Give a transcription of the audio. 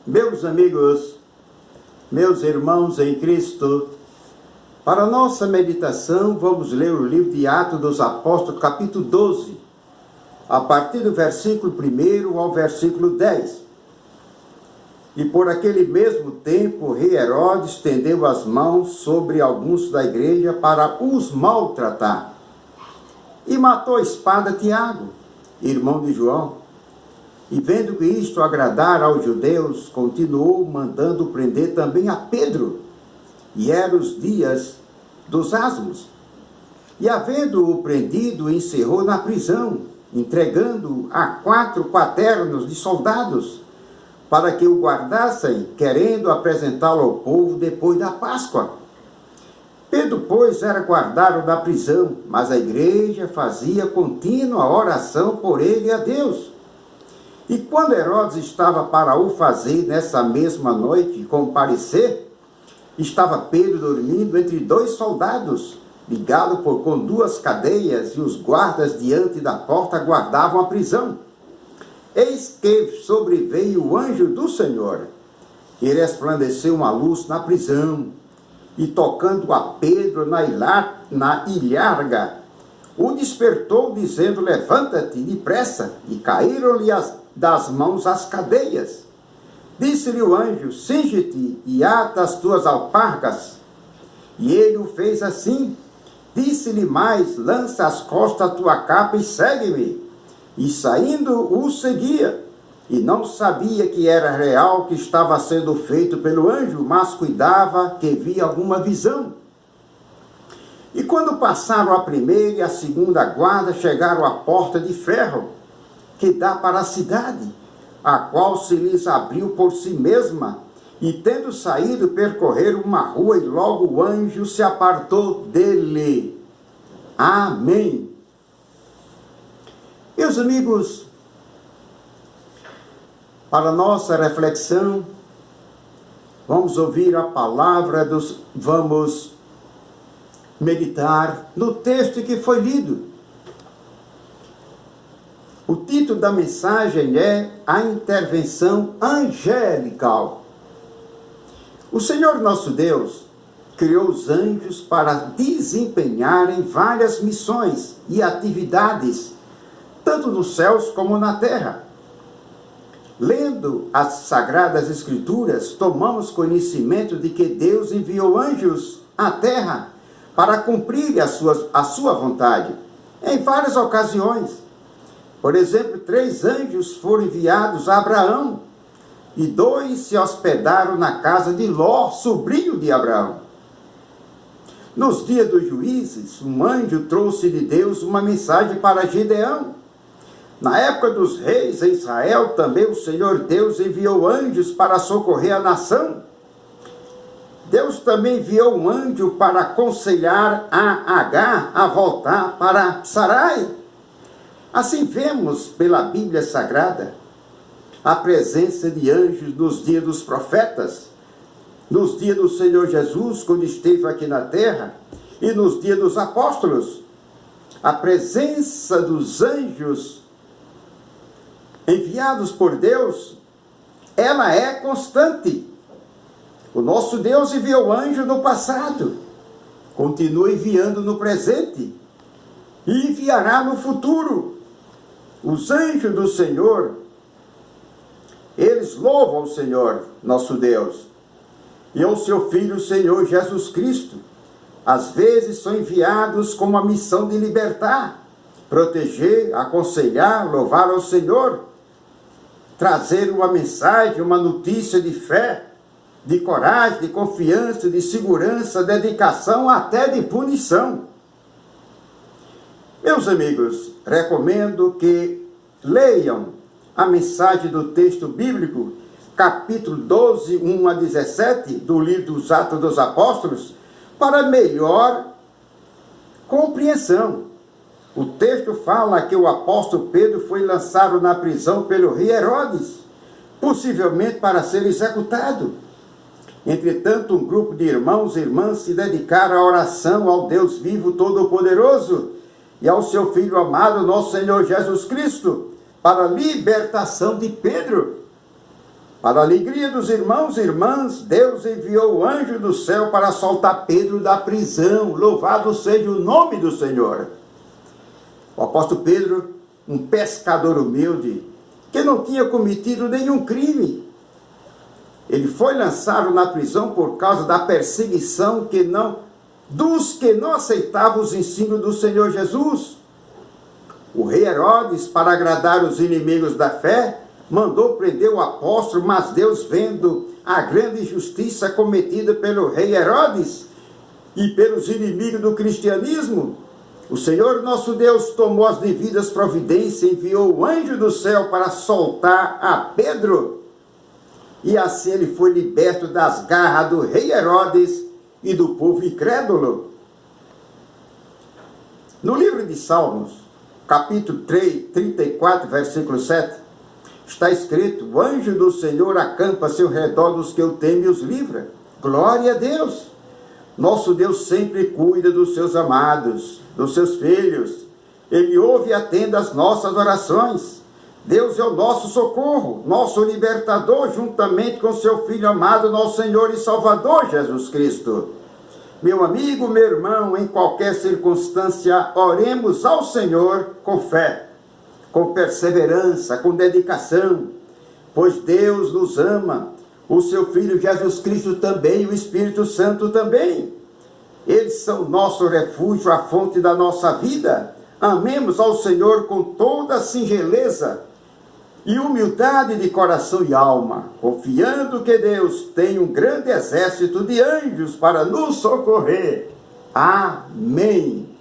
Meus amigos, meus irmãos em Cristo, para nossa meditação vamos ler o livro de Atos dos Apóstolos, capítulo 12, a partir do versículo 1 ao versículo 10. E por aquele mesmo tempo, o rei Herodes estendeu as mãos sobre alguns da igreja para os maltratar. E matou a espada Tiago, irmão de João. E vendo que isto agradara aos judeus, continuou mandando prender também a Pedro. E eram os dias dos asmos. E havendo-o prendido, encerrou na prisão, entregando-o a 4 quaternos de soldados, para que o guardassem, querendo apresentá-lo ao povo depois da Páscoa. Pedro, pois, era guardado na prisão, mas a igreja fazia contínua oração por ele e a Deus. E quando Herodes estava para o fazer nessa mesma noite comparecer, estava Pedro dormindo entre 2 soldados, ligado com 2 cadeias, e os guardas diante da porta guardavam a prisão. Eis que sobreveio o anjo do Senhor, e resplandeceu uma luz na prisão, e tocando a Pedro na ilharga, o despertou, dizendo: levanta-te depressa, e caíram-lhe das mãos as cadeias. Disse-lhe o anjo: cinge-te e ata as tuas alpargas. E ele o fez assim. Disse-lhe mais: lança às costas a tua capa e segue-me. E saindo o seguia, e não sabia que era real que estava sendo feito pelo anjo, mas cuidava que via alguma visão. E quando passaram a primeira e a segunda guarda, chegaram à porta de ferro, que dá para a cidade, a qual se lhes abriu por si mesma, e tendo saído, percorreram uma rua, e logo o anjo se apartou dele. Amém. Meus amigos, para nossa reflexão, vamos ouvir a palavra vamos meditar no texto que foi lido. O título da mensagem é A Intervenção Angelical. O Senhor nosso Deus criou os anjos para desempenharem várias missões e atividades, tanto nos céus como na terra. Lendo as Sagradas Escrituras, tomamos conhecimento de que Deus enviou anjos à terra para cumprir a sua vontade, em várias ocasiões. Por exemplo, 3 anjos foram enviados a Abraão, e 2 se hospedaram na casa de Ló, sobrinho de Abraão. Nos dias dos juízes, um anjo trouxe de Deus uma mensagem para Gideão. Na época dos reis em Israel, também o Senhor Deus enviou anjos para socorrer a nação. Deus também enviou um anjo para aconselhar a Agar a voltar para Sarai. Assim vemos pela Bíblia Sagrada a presença de anjos nos dias dos profetas, nos dias do Senhor Jesus, quando esteve aqui na terra, e nos dias dos apóstolos. A presença dos anjos enviados por Deus, ela é constante. O nosso Deus enviou anjo no passado, continua enviando no presente, e enviará no futuro. Os anjos do Senhor, eles louvam o Senhor, nosso Deus, e ao seu Filho, o Senhor Jesus Cristo. Às vezes são enviados com a missão de libertar, proteger, aconselhar, louvar ao Senhor, trazer uma mensagem, uma notícia de fé, de coragem, de confiança, de segurança, dedicação, até de punição. Meus amigos, recomendo que leiam a mensagem do texto bíblico, capítulo 12, 1 a 17, do livro dos Atos dos Apóstolos, para melhor compreensão. O texto fala que o apóstolo Pedro foi lançado na prisão pelo rei Herodes, possivelmente para ser executado. Entretanto, um grupo de irmãos e irmãs se dedicaram à oração ao Deus vivo todo-poderoso e ao seu Filho amado, nosso Senhor Jesus Cristo, para a libertação de Pedro. Para a alegria dos irmãos e irmãs, Deus enviou o anjo do céu para soltar Pedro da prisão. Louvado seja o nome do Senhor. O apóstolo Pedro, um pescador humilde, que não tinha cometido nenhum crime, ele foi lançado na prisão por causa da perseguição dos que não aceitavam os ensinos do Senhor Jesus. O rei Herodes, para agradar os inimigos da fé, mandou prender o apóstolo, mas Deus, vendo a grande injustiça cometida pelo rei Herodes e pelos inimigos do cristianismo, o Senhor nosso Deus tomou as devidas providências e enviou o anjo do céu para soltar a Pedro. E assim ele foi liberto das garras do rei Herodes e do povo incrédulo. No livro de Salmos, capítulo 34, versículo 7, está escrito: o anjo do Senhor acampa-se ao redor dos que o temem e os livra. Glória a Deus! Nosso Deus sempre cuida dos seus amados, dos seus filhos. Ele ouve e atende às nossas orações. Deus é o nosso socorro, nosso libertador, juntamente com seu Filho amado, nosso Senhor e Salvador Jesus Cristo. Meu amigo, meu irmão, em qualquer circunstância, oremos ao Senhor com fé, com perseverança, com dedicação, pois Deus nos ama, o seu Filho Jesus Cristo também, o Espírito Santo também. Eles são nosso refúgio, a fonte da nossa vida. Amemos ao Senhor com toda a singeleza e humildade de coração e alma, confiando que Deus tem um grande exército de anjos para nos socorrer. Amém.